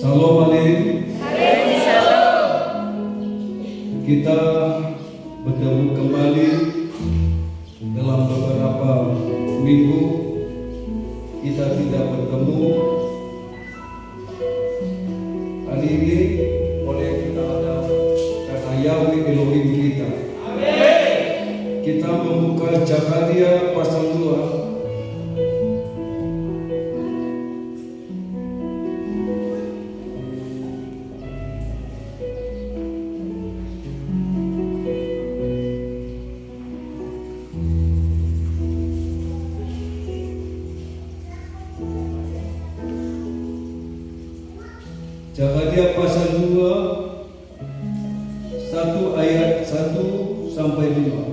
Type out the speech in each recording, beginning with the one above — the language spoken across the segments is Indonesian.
Shalom Alim. Kita bertemu kembali dalam beberapa minggu kita tidak bertemu. Hari ini oleh kita ada karena Yahweh Elohim kita. Kita membuka Zakaria pasal 2. Zakaria pasal 2 1 ayat 1 sampai 5.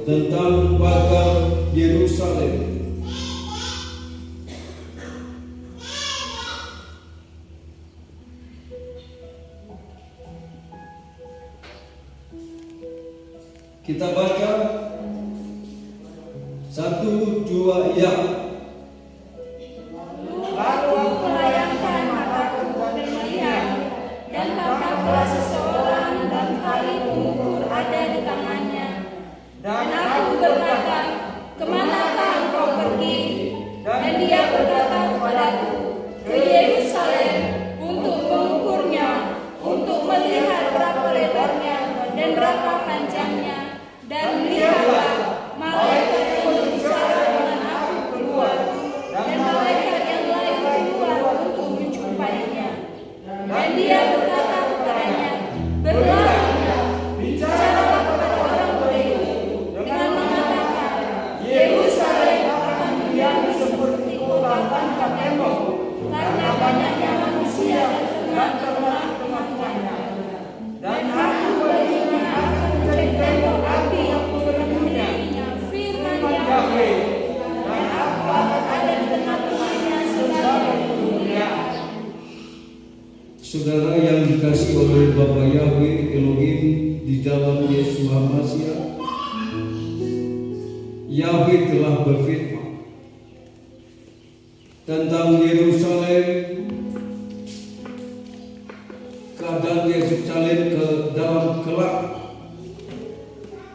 Tentang bakar Yerusalem. Kita baca 1, 2 ya. Lalu aku melayangkan mataku dan melihat, dan tampak seseorang dan tali pengukur ada di tangannya. Dan aku berkata, kemanakah engkau pergi? Dan dia berkata kepadaku, ke Yerusalem untuk mengukurnya, untuk melihat berapa lebarnya dan berapa panjangnya. Dan lihatlah, malaikat yang berbicara dengan aku keluar, dan malaikat yang lain keluar untuk menjumpainya. Dan dia berkata kepadanya, berlarilah, bicaralah kepada orang itu dengan mengatakan, Yerusalem akan menjadi seperti kota tanpa tembok, karena banyaknya manusia dan tengah-tengahnya. Dan aku baginya akan menjadi tembok api yang memenuhinya, firman Yahweh, dan aku akan ada di tengah-tengahnya sebagai penghuni. Saudara yang dikasihi oleh Bapa Yahweh Elohim di dalam Yesus Masih, Yahweh telah berfirman tentang Yerusalem, keadaan Yerusalem ke dalam kelak.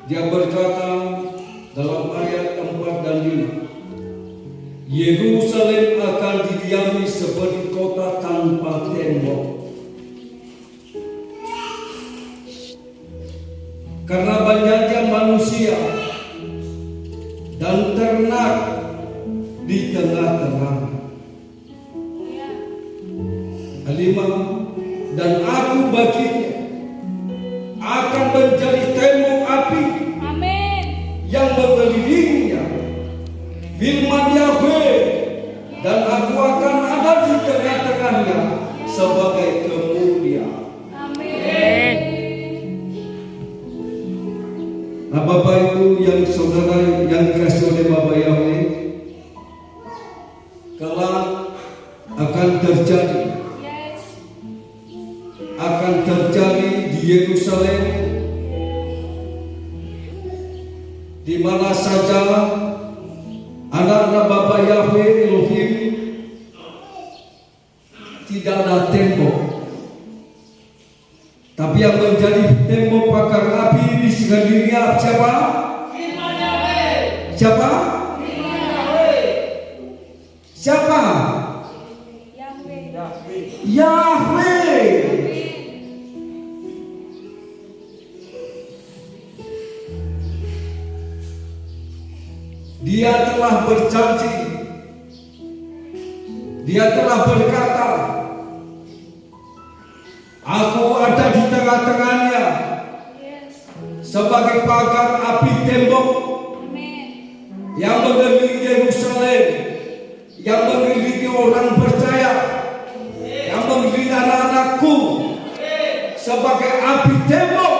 Dia berkata dalam ayat 4 dan 5, Yerusalem akan didiami seperti kota tanpa tembok, karena banyaknya manusia dan ternak di tengah-tengah. 5, dan aku baginya akan menjadi tembok api yang mengelilinginya, firman Yahweh, dan aku akan ada di tengah-tengahnya sebagai kemuliaan. Amin. Nah, Bapak Ibu yang saudara yang dikasihi oleh Bapa Yahweh, kelak akan terjadi di Yerusalem, di mana saja anak-anak Bapa Yahweh Elohim tidak ada tembok, tapi yang menjadi tembok pagar api di sekelilingnya siapa? Firman Yahweh. Siapa? Firman Yahweh. Siapa? Yahweh. Yahweh. Dia telah berjanji, dia telah berkata, aku ada di tengah-tengahnya sebagai pagar api tembok yang mengelilingi Yerusalem, yang mengelilingi orang percaya, yang mengelilingi anak-anakku sebagai api tembok.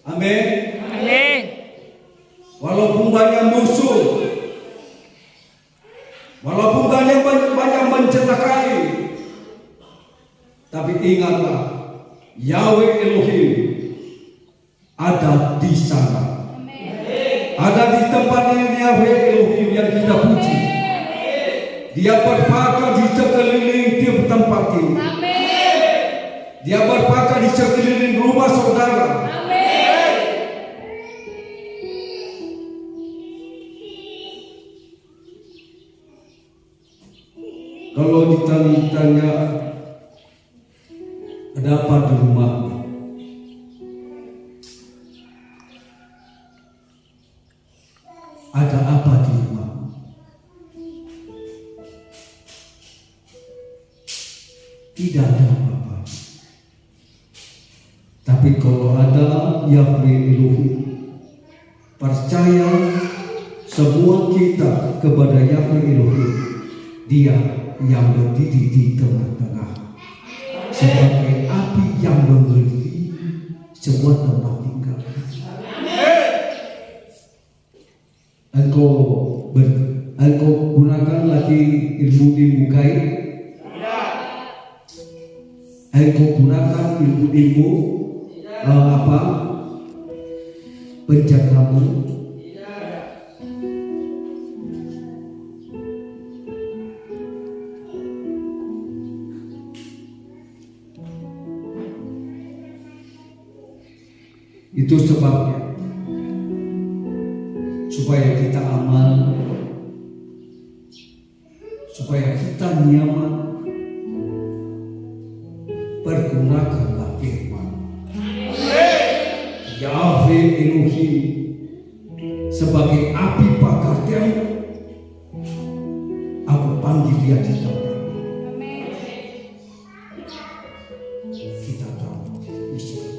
Amin. Walaupun banyak musuh, walaupun banyak mencelakai, tapi ingatlah Yahweh Elohim ada di sana. Ada di tempat ini Yahweh Elohim yang kita puji. Dia berpakar di sekeliling tempat ini. Dia berpakar di sekeliling rumah saudara. Kalau ditanya ada apa di rumah? Ada apa di rumah? Tidak ada apa-apa. Tapi kalau ada Yahweh Elohim, percaya semua kita kepada Yahweh Elohim. Dia yang berdiri di tengah-tengah sebagai api yang mengelilingi semua tempat tinggal. Engkau gunakan lagi ilmu gaib. Engkau gunakan ilmu penjagamu. Itu sebabnya supaya kita aman, supaya kita nyaman, pergunakanlah firman Yahweh Elohim sebagai api bakar tembok. Aku panggil dia di tempat. Kita tahu isi.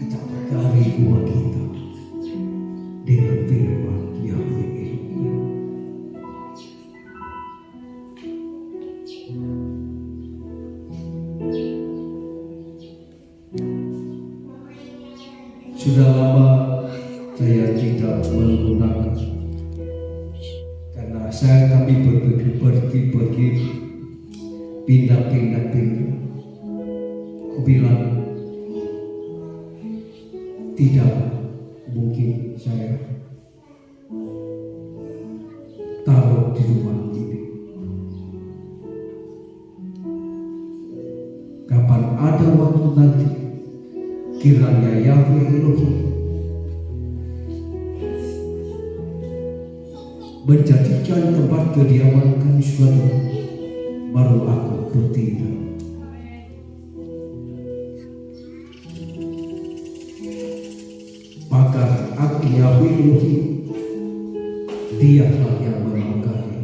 Kita berkari rumah kita dengan firman Yahweh Elohim. Sudah lama saya tidak menggunakan, karena kami pergi pindah. Aku bilang tidak mungkin saya taruh di rumah ini. Kapan ada waktu nanti, kiranya Yahweh Elohim menjadikan tempat kediaman kami saudara, baru aku bertindak. Maka aku Yahweh Elohim, Dialah yang memagari.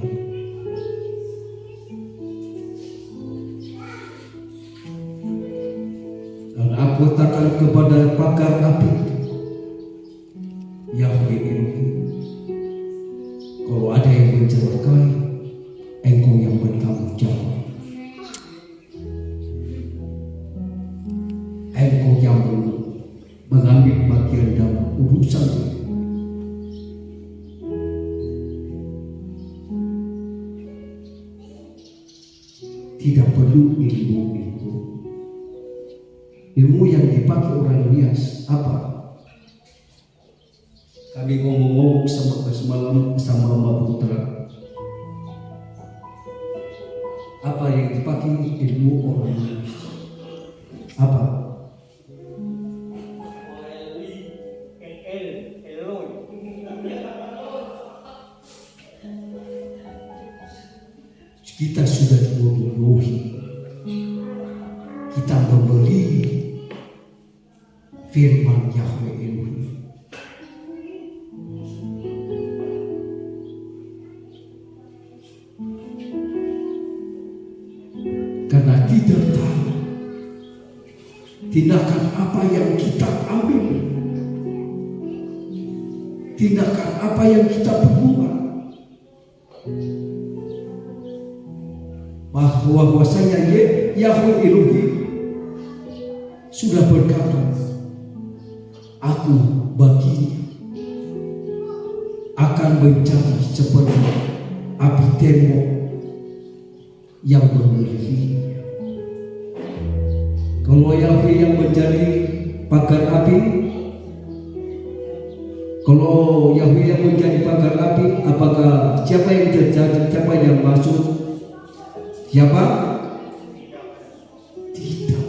Dan aku katakan kepada pakar api, Yahweh Elohim, kalau ada yang mencelakai, engkau yang bertanggung jawab. Engkau yang mengambil bagian dalam urusan. Tidak perlu ilmu yang dipakai orang bias. Apa? Kami ngomong semalam sama Mama Putra. Apa yang dipakai ilmu orang bias? Apa? Kita sudah dibodohi. Kita memberi firman Yahweh Elohim. Karena tidak tahu tindakan apa yang kita ambil, tindakan apa yang kita perbuat, bahwasanya Yahweh Elohim sudah berkata, aku baginya akan menjadi seperti api tembok yang mengelilingi. Kalau Yahweh yang menjadi pagar api, kalau Yahweh yang menjadi pagar api, apakah siapa yang terjadi, siapa yang masuk? Siapa? Tidak.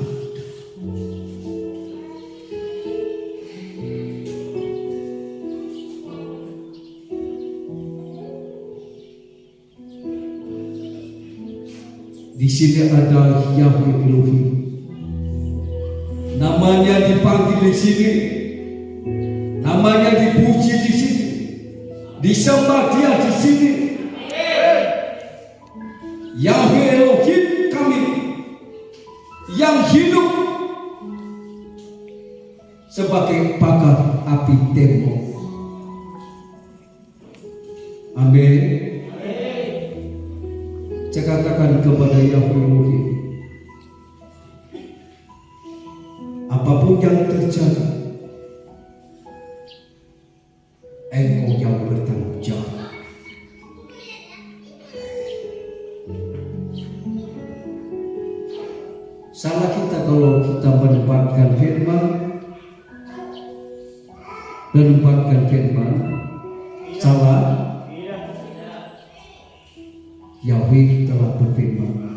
Di sini ada Yahweh Elohim. Namanya dipanggil di sini, namanya dipuji di sini, disembah Dia di sini. Yahweh Elohim kami yang hidup sebagai pagar api tembok. Amin. Saya katakan kepada Yahweh Elohim, apapun yang terjadi, Engkau yang bertanggung jawab. Salah kita kalau kita menempatkan firman, salah. Yahweh telah berfirman,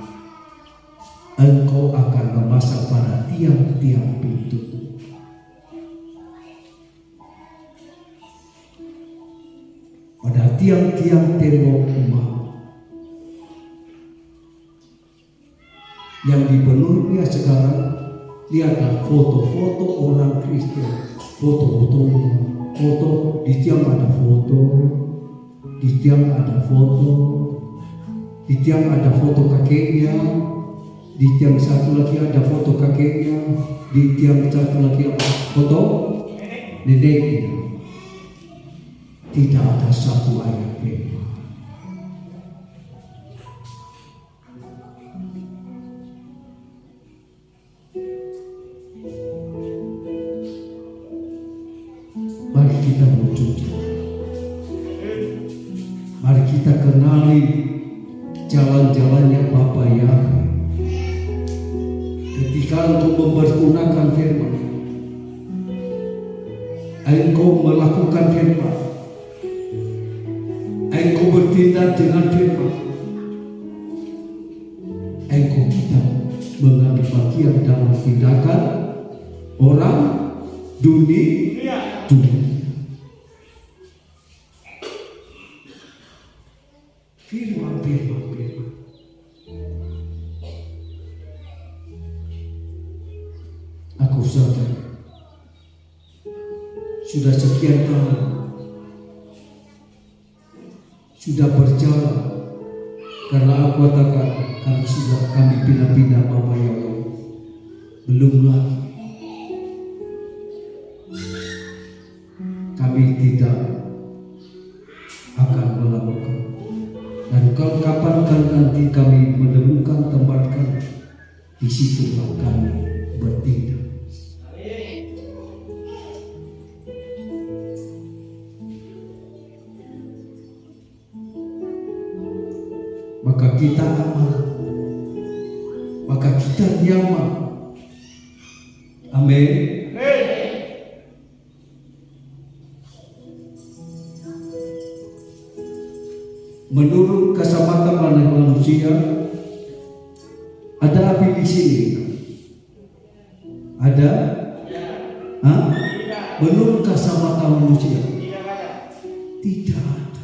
Engkau akan memasang pada tiang-tiang pintu. Pada tiang-tiang tembok rumah yang dipenuhinya sekarang, lihatlah foto-foto orang Kristen, foto di tiang ada foto, di tiang ada foto, di tiang ada foto kakeknya, di tiang satu lagi ada foto kakeknya, di tiang satu lagi ada foto neneknya. Tidak ada satu ayat firman. Mari kita mencuci, mari kita kenali jalan-jalannya Bapa Yahweh. Ketika engkau mempergunakan firman, engkau melakukan firman, engkau bertindak dengan firman, engkau kita mengambil bagian dalam tindakan orang dunia. Firman. Aku sadar sudah sekian tahun sudah berjalan, karena aku katakan kami pindah-pindah Bapak Yahweh. Belum lagi kami tidak akan melakukan. Dan kapan nanti kami menemukan tempat kami, di situlah kami bertindak. Maka kita aman, maka kita nyaman. Amin. Menurut keselamatan manusia, ada api di sini. Ada? Menurut keselamatan manusia, tidak ada.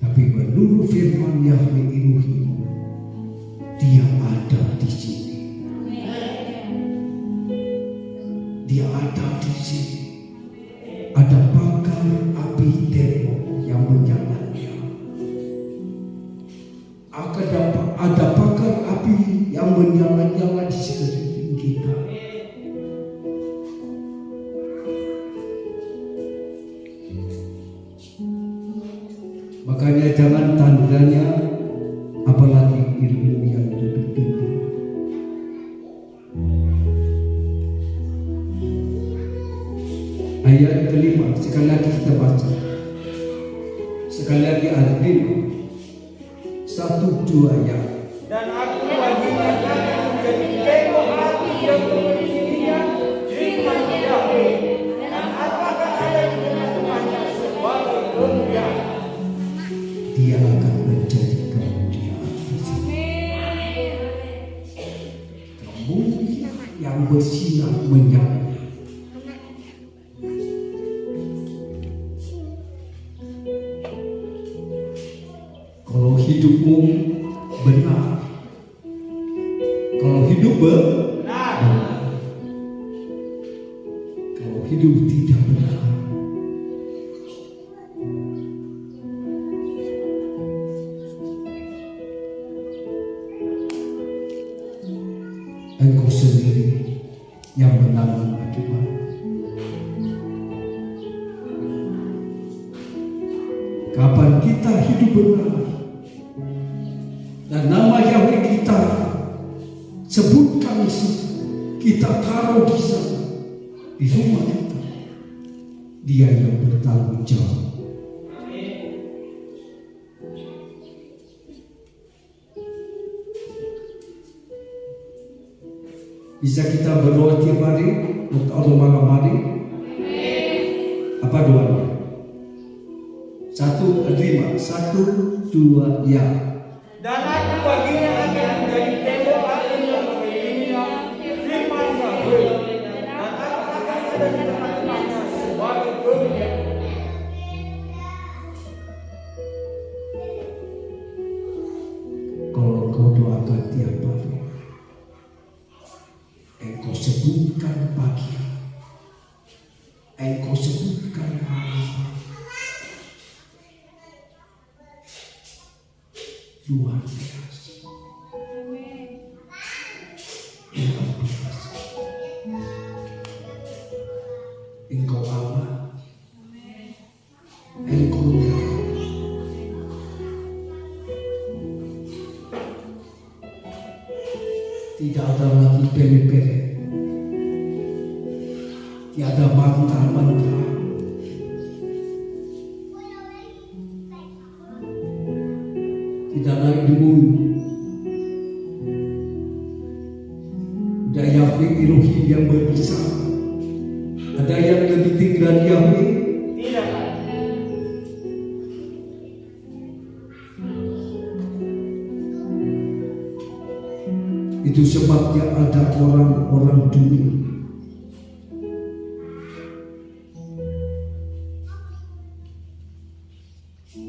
Tapi menurut firman Yahweh Elohim, Dia ada di sini. Dia ada di sini. Ada pagar api tembok yang menyalanya. Ada pagar api yang menyala-nyala di sekeliling kita. Makanya jangan tandanya apalagi ilmu yang lebih tinggi. Ayat kelima, sekali lagi kita baca. Sekali lagi Al-Qur'an 1-2 ya. Dan aku bagikan akan menjadi tembok hati yang berisinya firman Yahweh, dan apakah ada di tengah-tengahnya sebagai kemuliaan. Dia akan menjadi kemuliaan. Kemuliaan yang bersinar menyala. Kalau hidupmu benar, kalau hidup benar, kalau hidup tidak benar, engkau sendiri yang menanggung akibat. Kapan kita hidup benar dan nama Yahweh kita sebutkan, kita taruh di sana, di rumah kita, Dia yang bertanggung jawab. Bisa kita berdoa tiap hari atau malam hari? Apa doanya? 1-5, 1-2 ya. Dan aku baginya akan menjadi tembok hati yang berisinya firman Yahweh, dan apakah ada di tengah-tengahnya sebagai kemuliaan. Kalau engkau doakan tiap hari, engkau sebutkan pagi, engkau sebutkan malam, luar biasa, luar biasa. Engkau aman, engkau nyaman. Tidak ada lagi pele-pele, tiada mantra-mantra. Tidak ada ilmu. Ada Yahweh Elohim yang berbisa. Ada yang lebih tinggi dari Yahweh. Tidak. Itu sebabnya ada orang-orang dunia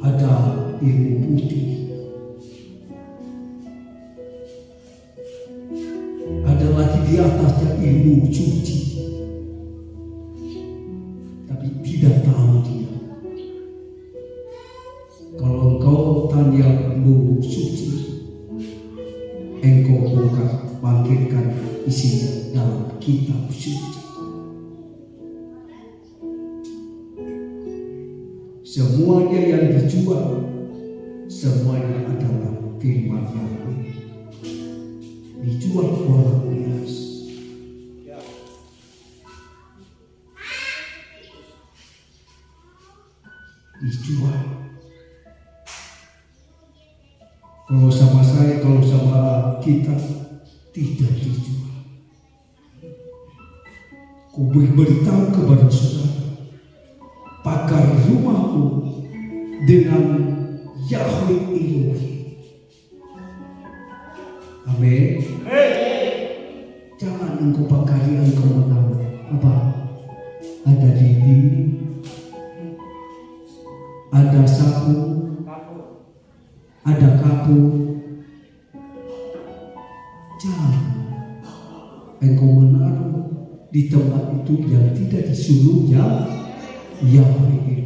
ada ilmu putih, ada lagi di atasnya ilmu suci, tapi tidak tahu dia. Kalau engkau tanya ilmu suci, engkau buka bangkitkan isinya dalam kitab suci. Semuanya yang dijual, semuanya adalah firman Yahweh. Dijual orang biasa. Dijual. Kalau sama saya, kalau sama kita, tidak dijual. Ku beritahu kepada saudara, pakar rumahmu dengan Yahweh Elohim. Amin. Jangan engkau pakari engkau menang. Apa? Ada dinding, ada sapu, ada kapu. Jangan engkau menaruh di tempat itu yang tidak disuruh Yahweh Elohim.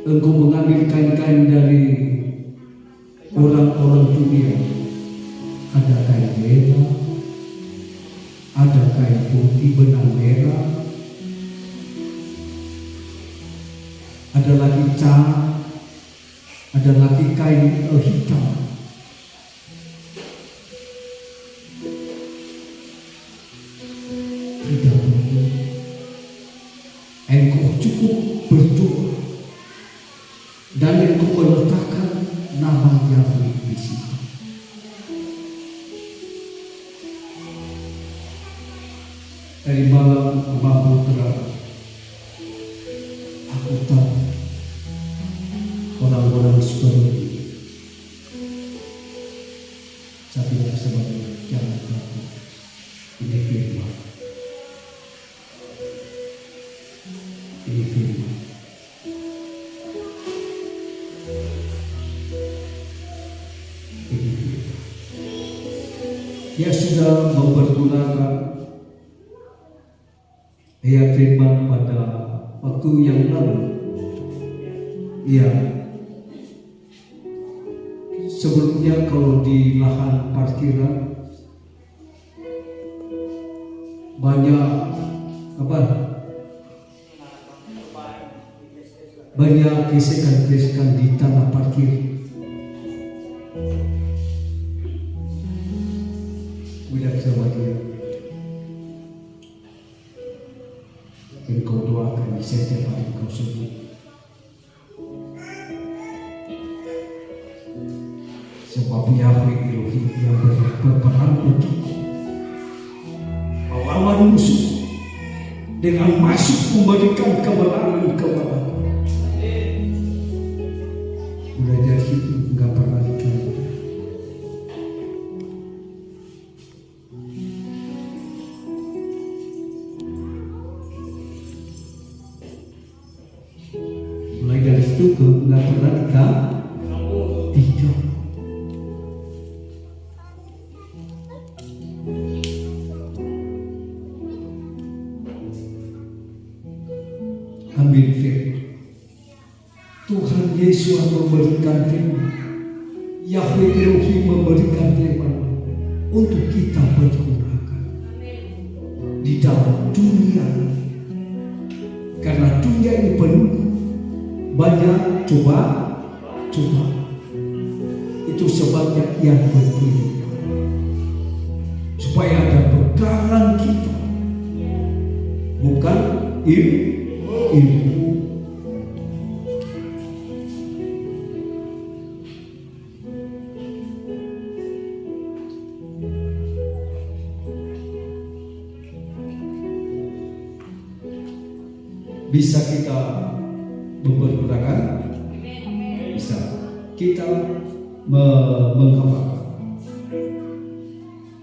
Engkau mengambil kain-kain dari orang-orang dunia. Ada kain merah, ada kain putih benang merah, ada lagi cat, ada lagi kain hitam. Tidak perlu engkau cukup berdoa dan engkau meletakkan nama Yahweh di situ. Dari malam Maha Terang, aku tahu orang-orang seperti saya bilang sebagai jangan takut, ini firman, ini firman. Dia sudah mempergunakan ayat firman pada waktu yang lalu. Iya. Sebelumnya kalau di lahan parkiran banyak banyak gesekan-gesekan di tanah parkir. Bilang sama dia, engkau doakan setiap hari kau sembuh. Sebab Yahweh Elohim yang berperang untukku melawan musuh dengan masuk memberikan kemenangan kepadaku. Udah dari situ nggak pernah ditanya. Mulai dari situ nggak pernah tidak. Ambil firman. Tuhan Yesus memberikan firman. Yahweh Elohim memberikan firman untuk kita pergunakan di dalam dunia ini. Karena dunia ini penuh banyak coba. Itu sebabnya yang penting supaya ada pegangan kita, bukan ilmu. Bisa kita mempergunakan, bisa kita menghafal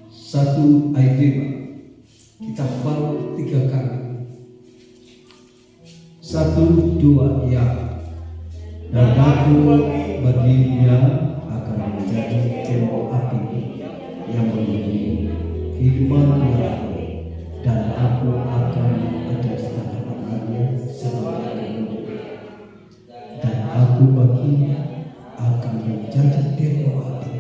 satu ayat 5 kita hafal 3 kali. 1, 2 ya. Dan aku baginya akan menjadi tembok api yang melindungi firman Yahweh, dan aku akan ada di tangan tangannya sebagai dan aku baginya akan menjadi tembok api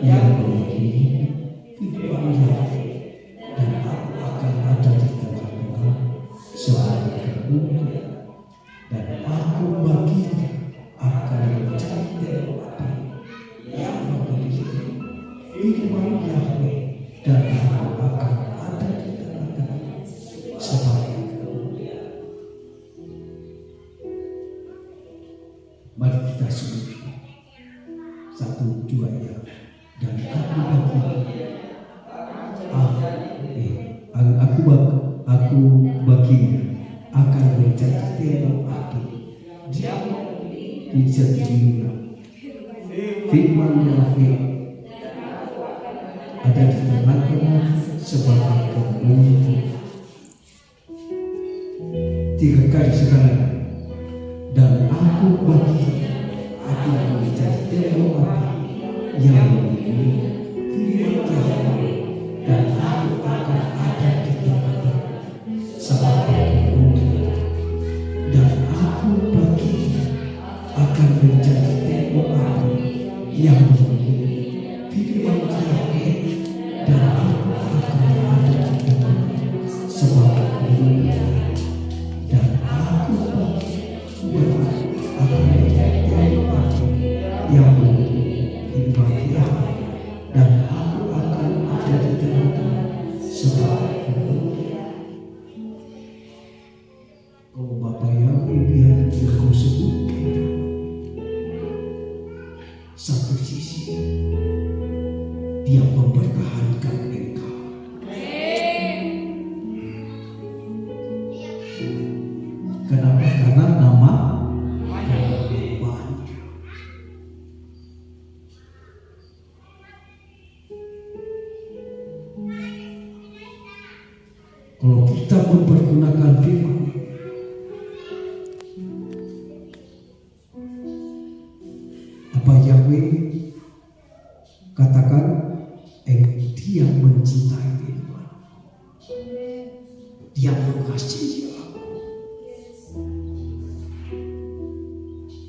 yang melindungi firman Yahweh, dan aku akan ada di tengah-tengah sebagai kemuliaan, dan aku baginya akan menjadi tembok api yang melindungi firman Yahweh, dan aku akan ada di tengah-tengah sebagai kemuliaan. Mari kita sebut 1, 2 ya. Dan aku baginya akan menjadi tembok api di dunia. Firman Yahweh ada di tengah-tengah sebagai kemuliaan. 3 kali sekarang. Dan aku baginya akan menjadi tembok api yang melindungi firman Yahweh, dan aku akan ada di tengah-tengah sebagai kemuliaan, dan aku baginya akan menjadi tembok api yang melindungi firman Yahweh, dan aku akan ada di tengah-tengah sebagai kemuliaan, dan aku baginya akan menjadi tembok api yang melindungi firman Yahweh, Kenapa? Karena nama banyak. Kalau kita mempergunakan firman, apa Yahweh katakan, dia mencintai firman, dia mengasihi aku,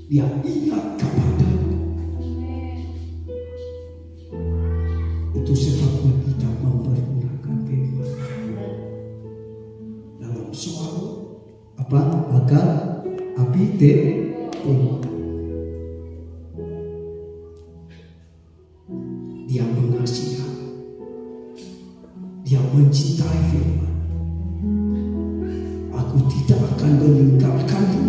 dia ingat kepadaku. Itu sebabnya kita mempergunakan firman dalam soal apa? Agar api terbakar. Dia mengasihi aku, dia mencintai firman. Aku tidak akan meninggalkannya.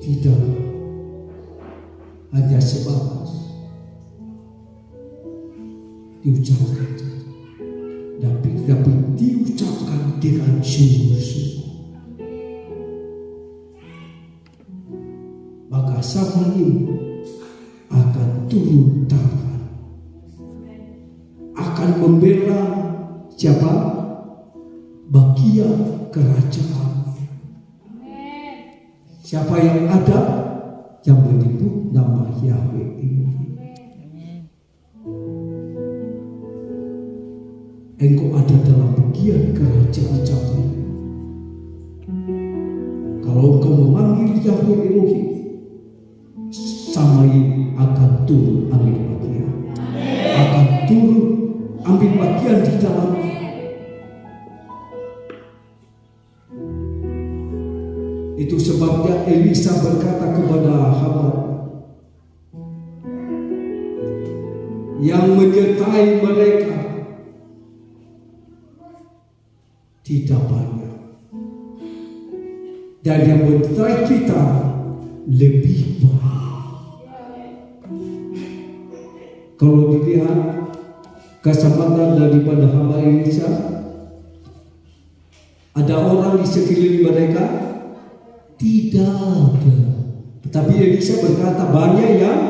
Tidak hanya sebatas diucapkan, tapi diucapkan dengan sungguh-sungguh. Maka sama ini akan turun tangan, akan membela siapa? Bagian kerajaan. Siapa yang ada yang menyebut nama Yahweh ini. Engkau ada dalam bagian kerajaan Tuhan. Kalau engkau memanggil Yahweh Elohim, sama ini akan turun ambil bagian. Akan turun ambil bagian di dalam. Itu sebabnya Elisa berkata kepada hamba yang menyertai mereka tidak banyak, dan yang menyertai kita lebih banyak. Kalau dilihat kesempatan daripada hamba Elisa, ada orang di sekeliling mereka tidak ada, tetapi Elisa berkata banyak yang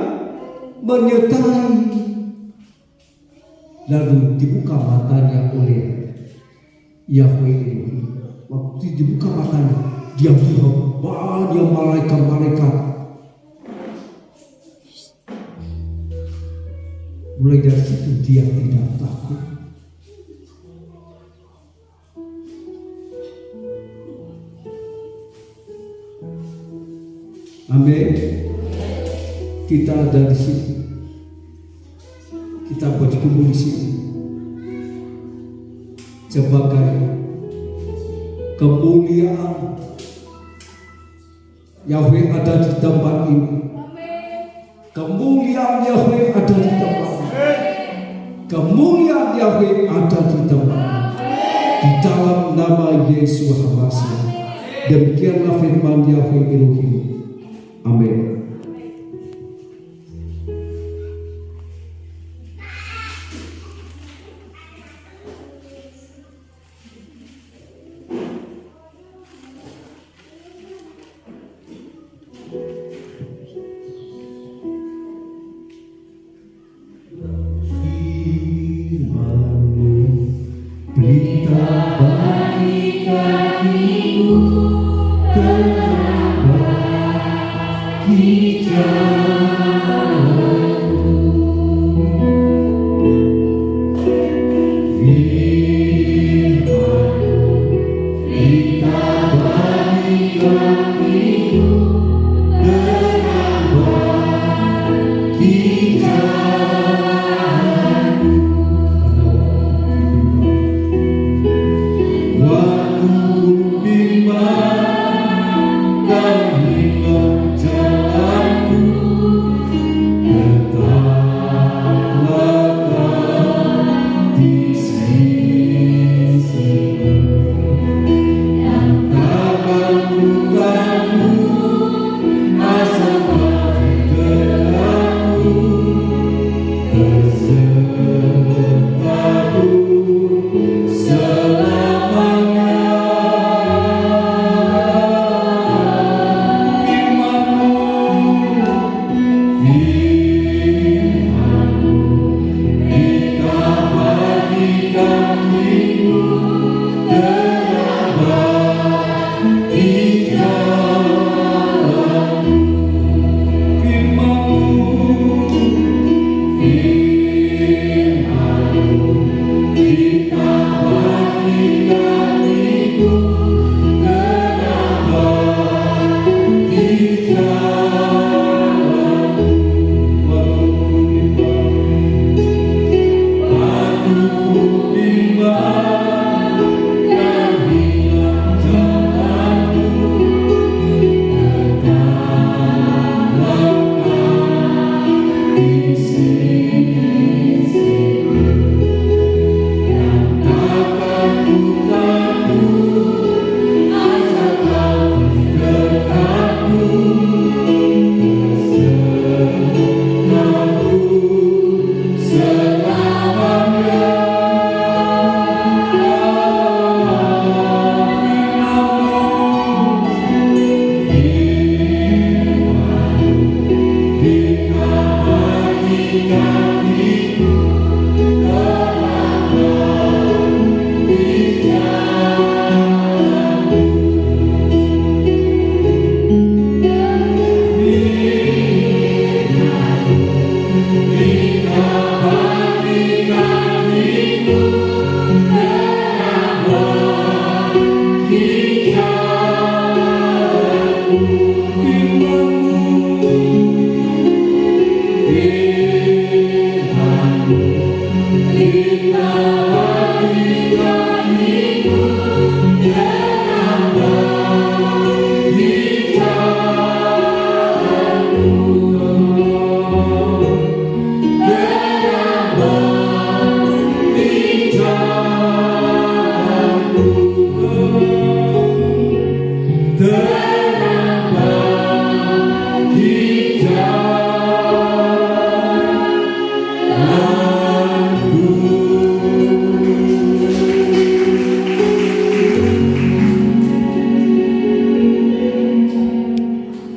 menyertai. Lalu dibuka matanya oleh Yahweh Elohim. Waktu dibuka matanya, dia melihat banyak malaikat-malaikat. Mulai dari situ dia tidak takut. Amin. Kita ada di sini. Kita berkumpul di sini sebagai kemuliaan Yahweh ada di tempat ini. Kemuliaan Yahweh ada di tempat ini. Kemuliaan Yahweh ada di tempat ini. Di dalam nama Yesus Hamasi. Demikianlah firman Yahweh Elohim. Amin. Berita bagi kakiku, bagi jalanku. Firman-Mu, berita bagi kakiku, bagi jalanku. Waktu bimbang dan hilang jalanku.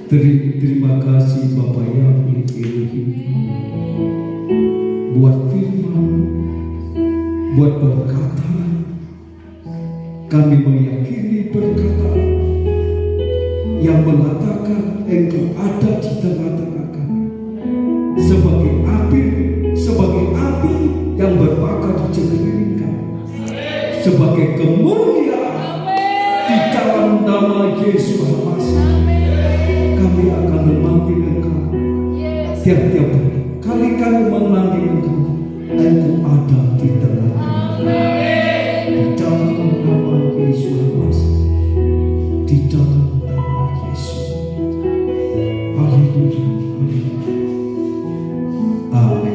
Terima kasih Bapa Yahweh Elohim buat firman, buat perkataan. Kami meyakini perkataan yang mengatakan Engkau ada di tengah-tengah kami sebagai api yang berbakar di sekeliling kami, sebagai kemuliaan di dalam nama Yesus Kristus. Kami akan memanggil Engkau tiap-tiap kali kami memanggil Engkau, Engkau ada di tengah-tengah. Di dalam nama Yesus Kristus, di dalam nama Yesus. Haleluya. Amin.